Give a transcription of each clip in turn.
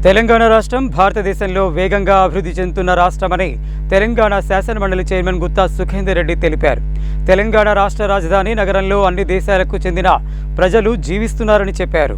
తెలంగాణ రాష్ట్రం భారతదేశంలో వేగంగా అభివృద్ధి చెందుతున్న రాష్ట్రమని తెలంగాణ శాసనమండలి చైర్మన్ గుత్తా సుఖేందర్ రెడ్డి తెలిపారు. తెలంగాణ రాష్ట్ర రాజధాని నగరంలో అన్ని దేశాలకు చెందిన ప్రజలు జీవిస్తున్నారని చెప్పారు.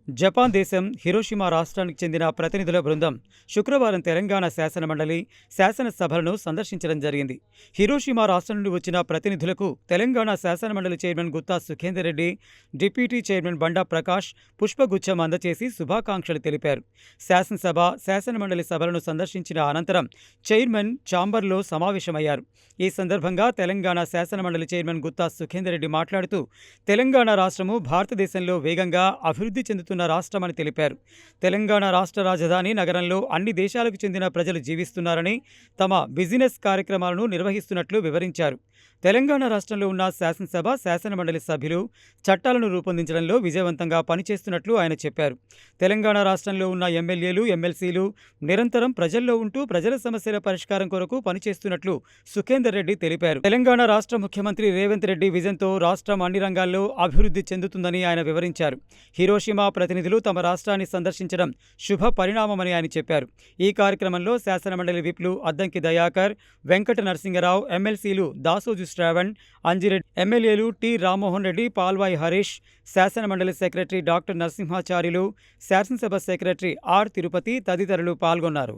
జపాన్ దేశం హిరోషిమా రాష్ట్రానికి చెందిన ప్రతినిధుల బృందం శుక్రవారం తెలంగాణ శాసనమండలి శాసనసభలను సందర్శించడం జరిగింది. హిరోషిమా రాష్ట్రం నుండి వచ్చిన ప్రతినిధులకు తెలంగాణ శాసనమండలి chairman Gutta Sukhender Reddy, deputy chairman Banda Prakash పుష్పగుచ్చం అందజేసి శుభాకాంక్షలు తెలిపారు. శాసనసభ, శాసనమండలి సభలను సందర్శించిన అనంతరం చైర్మన్ ఛాంబర్లో సమావేశమయ్యారు. ఈ సందర్భంగా తెలంగాణ శాసనమండలి చైర్మన్ గుత్తా సుఖేందర్ రెడ్డి మాట్లాడుతూ, తెలంగాణ రాష్ట్రము భారతదేశంలో వేగంగా అభివృద్ధి చెందుతున్న రాష్ట్రమని తెలిపారు. తెలంగాణ రాష్ట్ర రాజధాని నగరంలో అన్ని దేశాలకు చెందిన ప్రజలు జీవిస్తున్నారని, తమ బిజినెస్ కార్యక్రమాలను నిర్వహిస్తున్నట్లు వివరించారు. తెలంగాణ రాష్ట్రంలో ఉన్న శాసనసభ, శాసనమండలి సభ్యులు చట్టాలను రూపొందించడంలో విజయవంతంగా పనిచేస్తున్నట్లు ఆయన చెప్పారు. తెలంగాణ రాష్ట్రంలో ఉన్న ఎమ్మెల్యేలు, ఎమ్మెల్సీలు నిరంతరం ప్రజల్లో ఉంటూ ప్రజల సమస్యల పరిష్కారం కొరకు పనిచేస్తున్నట్లు సుఖేందర్ రెడ్డి తెలిపారు. తెలంగాణ రాష్ట్ర ముఖ్యమంత్రి రేవంత్ రెడ్డి విజన్తో రాష్ట్రం అన్ని రంగాల్లో అభివృద్ధి చెందుతుందని ఆయన వివరించారు. హిరోషిమా ప్రతినిధులు తమ రాష్ట్రాన్ని సందర్శించడం శుభ పరిణామమని ఆయన చెప్పారు. ఈ కార్యక్రమంలో శాసనమండలి విప్లు అద్దంకి దయాకర్, వెంకట నరసింగరావు, ఎమ్మెల్సీలు దాసోజు శ్రావణ్, అంజిరెడ్డి, ఎమ్మెల్యేలు టి రామ్మోహన్ రెడ్డి, పాల్వాయి హరీష్, శాసనమండలి సెక్రటరీ డాక్టర్ నరసింహాచార్యులు, శాసనసభ సెక్రటరీ ఆర్ తిరుపతి తదితరులు పాల్గొన్నారు.